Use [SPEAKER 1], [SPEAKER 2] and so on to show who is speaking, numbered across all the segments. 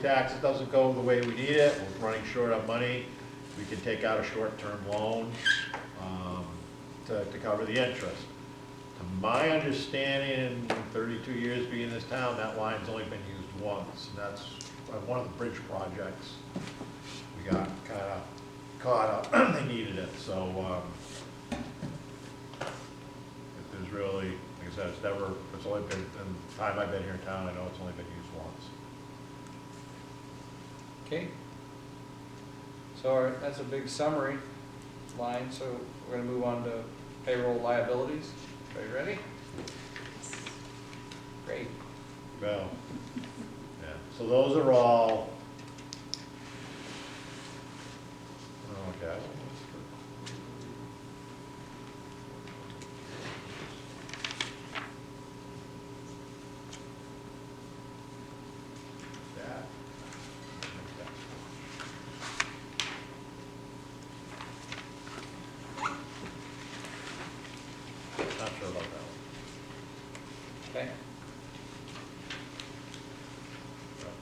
[SPEAKER 1] tax doesn't go the way we need it, we're running short on money, we can take out a short-term loan to cover the interest. To my understanding, in 32 years being in this town, that line's only been used once. And that's one of the bridge projects. We got kind of caught up, they needed it, so if there's really, like I said, it's only been, in the time I've been here in town, I know it's only been used once.
[SPEAKER 2] Okay. So that's a big summary line, so we're gonna move on to payroll liabilities. Are you ready? Great.
[SPEAKER 1] Well, yeah, so those are all, okay. That. Not sure about that one.
[SPEAKER 2] Okay.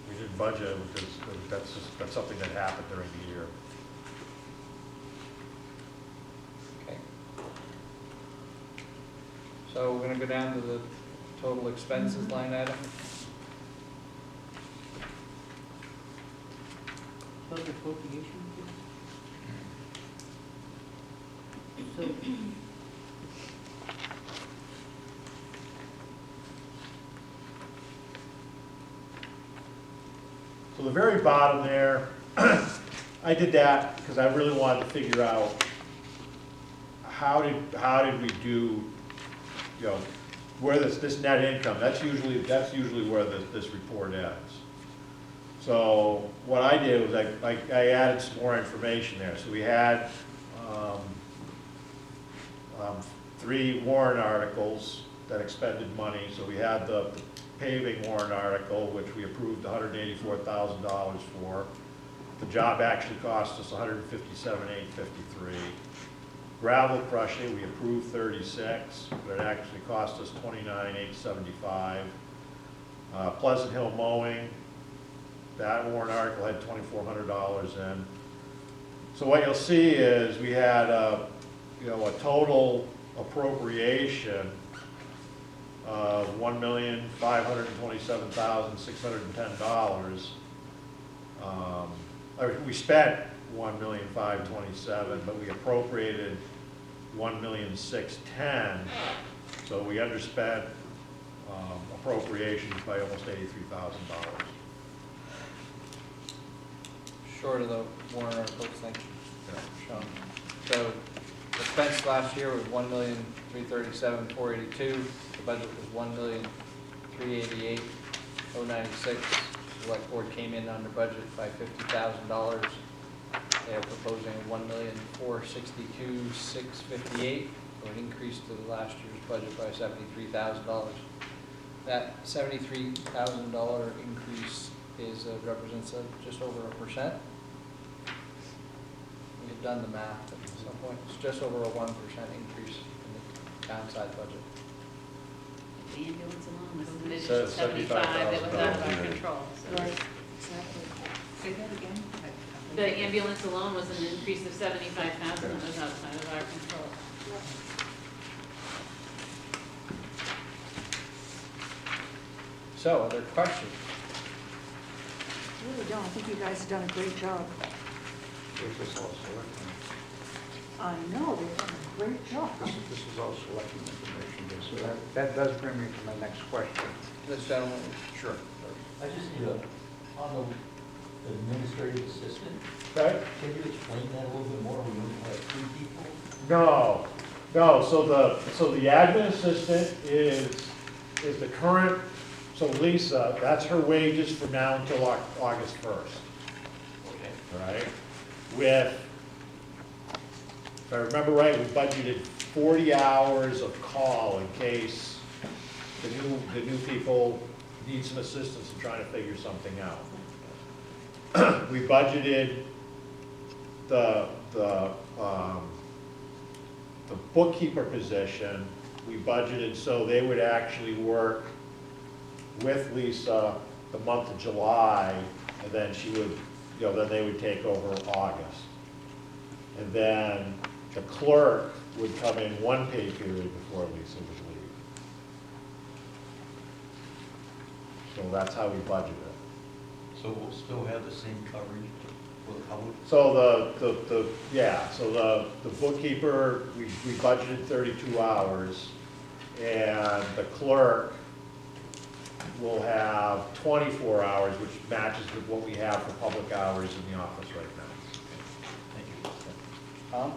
[SPEAKER 1] We did budget because that's something that happened during the year.
[SPEAKER 2] Okay. So we're gonna go down to the total expenses line item.
[SPEAKER 3] Budget appropriation? So,
[SPEAKER 1] So the very bottom there, I did that because I really wanted to figure out how did we do, you know, where this net income, that's usually where this report ends. So what I did was I added some more information there. So we had 3 warrant articles that expended money. So we had the paving warrant article, which we approved $184,000 for. The job actually cost us $157,853. Gravel crushing, we approved 36, but it actually cost us $29,875. Pleasant Hill mowing, that warrant article had $2,400 in. So what you'll see is we had a total appropriation of $1,527,610. We spent $1,527,000, but we appropriated $1,610,000. So we underspent appropriations by almost $83,000.
[SPEAKER 2] Short of the warrant articles, thank you,
[SPEAKER 1] Yeah.
[SPEAKER 2] Sean. So expense last year was $1,337,482. The budget was $1,388,096. Select board came in under budget by $50,000. They are proposing $1,462,658, so an increase to the last year's budget by $73,000. That $73,000 increase represents just over 1%. We had done the math at some point. It's just over a 1% increase in the downside budget.
[SPEAKER 4] The ambulance alone was an
[SPEAKER 1] So
[SPEAKER 4] additional 75 that was out of our
[SPEAKER 1] $75,000.
[SPEAKER 4] control. So
[SPEAKER 3] right, exactly. Say that again?
[SPEAKER 4] the ambulance alone was an increase of 75,000 that was outside of our control.
[SPEAKER 2] So, other questions?
[SPEAKER 3] Really don't, I think you guys have done a great job.
[SPEAKER 5] This is all selecting,
[SPEAKER 3] I know, they've done a great job.
[SPEAKER 5] this is all selecting information. So that does bring me to my next question.
[SPEAKER 2] This gentleman?
[SPEAKER 5] Sure.
[SPEAKER 6] I just need on the administrative assistant,
[SPEAKER 1] Okay?
[SPEAKER 6] can you explain that a little bit more? We only have 3 people?
[SPEAKER 1] No, so the admin assistant is the current, so Lisa, that's her wages from now until August 1st,
[SPEAKER 6] Okay.
[SPEAKER 1] all right? With, if I remember right, we budgeted 40 hours of call in case the new people need some assistance in trying to figure something out. We budgeted the bookkeeper position, we budgeted so they would actually work with Lisa the month of July, and then she would, then they would take over August. And then the clerk would come in one pay period before Lisa would leave. So that's how we budget it.
[SPEAKER 6] So we'll still have the same coverage for the public?
[SPEAKER 1] So the bookkeeper, we budgeted 32 hours, and the clerk will have 24 hours, which matches with what we have for public hours in the office right now.
[SPEAKER 6] Thank you.
[SPEAKER 2] Tom?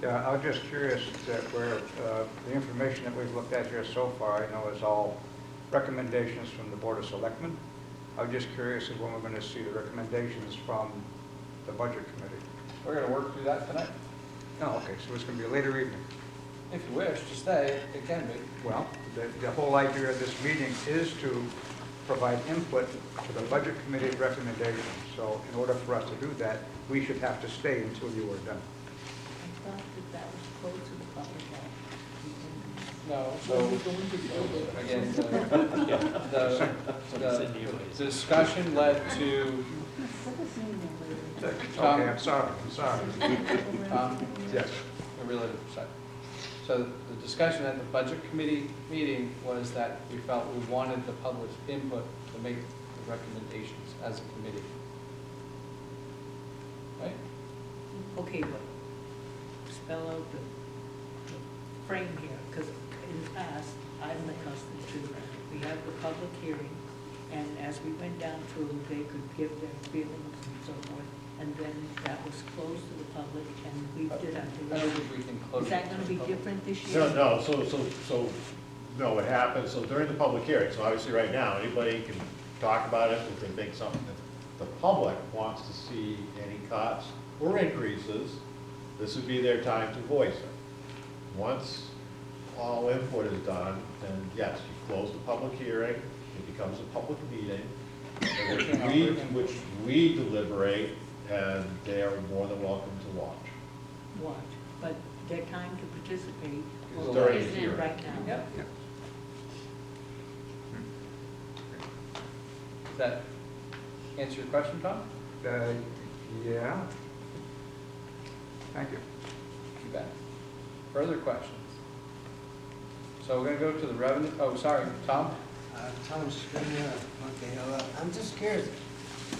[SPEAKER 5] Yeah, I was just curious that where, the information that we've looked at here so far, I know is all recommendations from the Board of Selectmen. I was just curious of when we're going to see the recommendations from the Budget Committee.
[SPEAKER 2] We're gonna work through that tonight.
[SPEAKER 5] No, okay, so it's going to be a later evening.
[SPEAKER 2] If you wish to stay, it can be.
[SPEAKER 5] Well, the whole idea of this meeting is to provide input to the Budget Committee recommendations. So in order for us to do that, we should have to stay until you are done.
[SPEAKER 3] I thought that was closed to the public.
[SPEAKER 2] No,
[SPEAKER 3] When
[SPEAKER 2] so,
[SPEAKER 3] we go into the
[SPEAKER 2] again, the discussion led to,
[SPEAKER 5] Okay, I'm sorry.
[SPEAKER 2] Tom,
[SPEAKER 5] Yes.
[SPEAKER 2] a relative side. So the discussion at the Budget Committee meeting was that we felt we wanted the public's input to make the recommendations as a committee. Right?
[SPEAKER 3] Okay, but spell out the frame here, because in the past, I'm accustomed to, we have the public hearing, and as we went down through, they could give their feelings and so forth, and then that was closed to the public, and we did our
[SPEAKER 2] I don't think we can close.
[SPEAKER 3] Is that
[SPEAKER 2] it
[SPEAKER 3] gonna
[SPEAKER 2] to
[SPEAKER 3] be
[SPEAKER 2] the public.
[SPEAKER 3] different this year?
[SPEAKER 1] No, what happens, so during the public hearing, so obviously right now, anybody can talk about it if they think something, if the public wants to see any cuts or increases, this would be their time to voice it. Once all input is done, then yes, you close the public hearing, it becomes a public meeting, in which we deliberate, and they are more than welcome to watch.
[SPEAKER 3] Watch, but their time to participate
[SPEAKER 1] Is
[SPEAKER 3] will
[SPEAKER 1] during
[SPEAKER 3] be
[SPEAKER 4] the hearing.
[SPEAKER 3] right now.
[SPEAKER 2] Yep. Does that answer your question, Tom?
[SPEAKER 5] Yeah. Thank you.
[SPEAKER 2] You bet. Further questions? So we're gonna go to the revenue, oh, sorry, Tom?
[SPEAKER 7] Tom Scrivener, Monkey Hill. I'm just curious,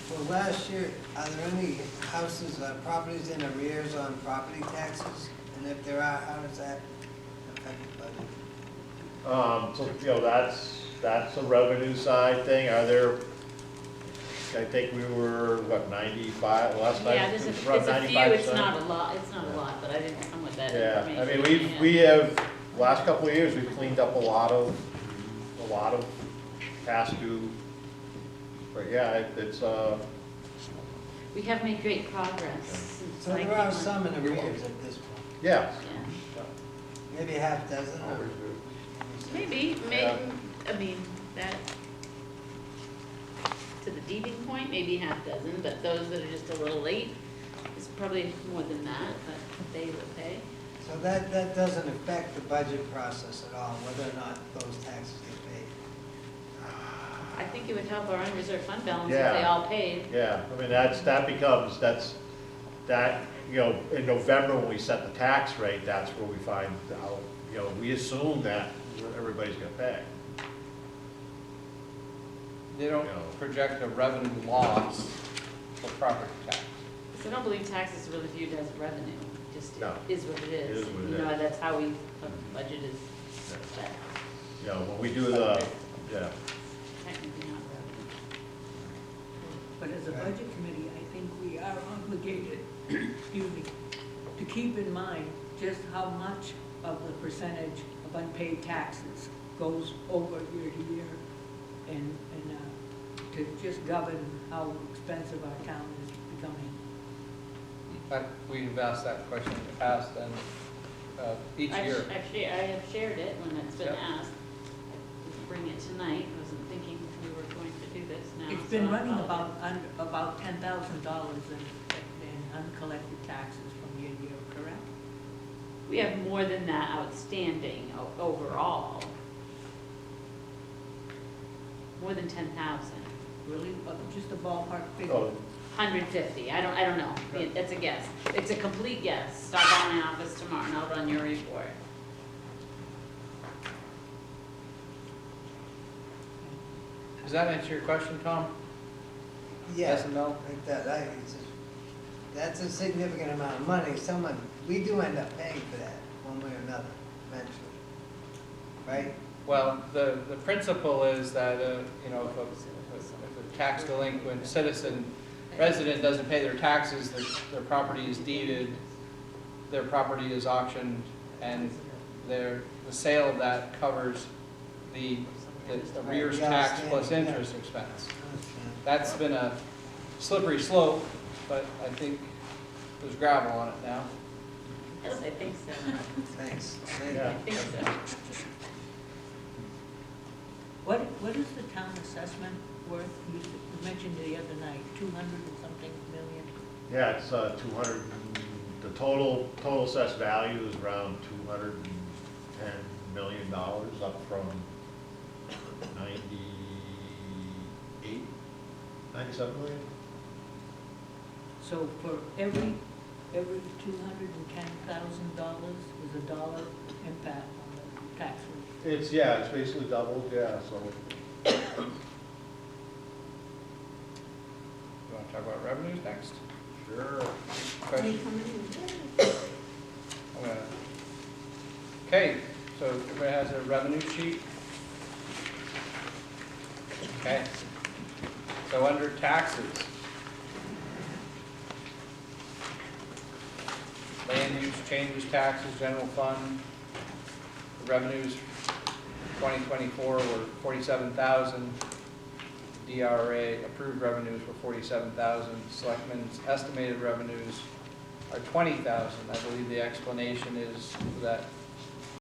[SPEAKER 7] for last year, are there any houses, properties in arrears on property taxes? And if there are, how does that affect the budget?
[SPEAKER 1] That's a revenue side thing, are there, I think we were, what, 95, last night?
[SPEAKER 4] Yeah, it's a few, it's not a lot, but I didn't come with that
[SPEAKER 1] Yeah,
[SPEAKER 4] information.
[SPEAKER 1] I mean, we have, last couple of years, we've cleaned up a lot of past due, but yeah, it's,
[SPEAKER 4] We have made great progress since
[SPEAKER 7] So there
[SPEAKER 4] 91.
[SPEAKER 7] are some in arrears at this point,
[SPEAKER 1] yeah.
[SPEAKER 4] Yeah.
[SPEAKER 7] maybe a half dozen or?
[SPEAKER 4] Maybe,
[SPEAKER 1] Yeah.
[SPEAKER 4] I mean, that, to the deeding point, maybe half dozen, but those that are just a little late, is probably more than that, but they will pay.
[SPEAKER 7] So that doesn't affect the budget process at all, whether or not those taxes get paid?
[SPEAKER 4] I think it would help our unreserved fund balance if
[SPEAKER 1] Yeah.
[SPEAKER 4] they all paid.
[SPEAKER 1] Yeah, I mean, that, in November when we set the tax rate, that's where we find out, we assume that everybody's gonna pay.
[SPEAKER 2] They don't
[SPEAKER 1] No.
[SPEAKER 2] project a revenue loss for property tax.
[SPEAKER 4] So I don't believe taxes are really viewed as revenue, it just
[SPEAKER 1] No.
[SPEAKER 4] is what it is.
[SPEAKER 1] It is what it
[SPEAKER 4] You know,
[SPEAKER 1] is.
[SPEAKER 4] that's how we, budget is set,
[SPEAKER 1] When we do the, yeah,
[SPEAKER 4] technically not revenue.
[SPEAKER 3] But as a budget committee, I think we are obligated, excuse me, to keep in mind just how much of the percentage of unpaid taxes goes over year to year, and to just govern how expensive our town is becoming.
[SPEAKER 2] We've asked that question in the past, and each year.
[SPEAKER 4] Actually, I have shared it when it's been
[SPEAKER 2] Yep.
[SPEAKER 4] asked. I didn't bring it tonight, I wasn't thinking we were going to do this now.
[SPEAKER 3] It's
[SPEAKER 4] so
[SPEAKER 3] been
[SPEAKER 4] I
[SPEAKER 3] running
[SPEAKER 4] apologize.
[SPEAKER 3] about $10,000 in uncollected taxes from year to year, correct?
[SPEAKER 4] We have more than that outstanding overall. More than 10,000.
[SPEAKER 3] Really? Just a ballpark figure?
[SPEAKER 1] So
[SPEAKER 4] 150, I don't know, it's a guess. It's a complete guess. Stop by my office tomorrow and I'll run your report.
[SPEAKER 2] Does that answer your question, Tom?
[SPEAKER 7] Yeah,
[SPEAKER 2] Yes and no?
[SPEAKER 7] like that, that's a significant amount of money, we do end up paying for that, one way or another, eventually, right?
[SPEAKER 2] Well, the principle is that, you know, if a tax delinquent citizen, resident doesn't pay their taxes, their property is deeded, their property is auctioned, and the sale of that covers the arrears tax plus interest expense. That's been a slippery slope, but I think there's gravel on it now.
[SPEAKER 4] Yes, I think so.
[SPEAKER 7] Thanks.
[SPEAKER 1] Yeah.
[SPEAKER 4] I think so.
[SPEAKER 3] What is the town assessment worth? You mentioned the other night, 200 and something million.
[SPEAKER 1] Yeah, it's 200, the total assessed value is around $210 million, up from 97 million?
[SPEAKER 3] So for every $210,000 is a dollar impact on the tax rate.
[SPEAKER 1] It's basically doubled, yeah, so.
[SPEAKER 2] You want to talk about revenues next?
[SPEAKER 1] Sure.
[SPEAKER 2] Question? Okay, so everybody has a revenue sheet? Okay. So under taxes, land use changes, taxes, general fund, the revenues 2024 were 47,000. DRA approved revenues were 47,000. Selectmen's estimated revenues are 20,000. I believe the explanation is that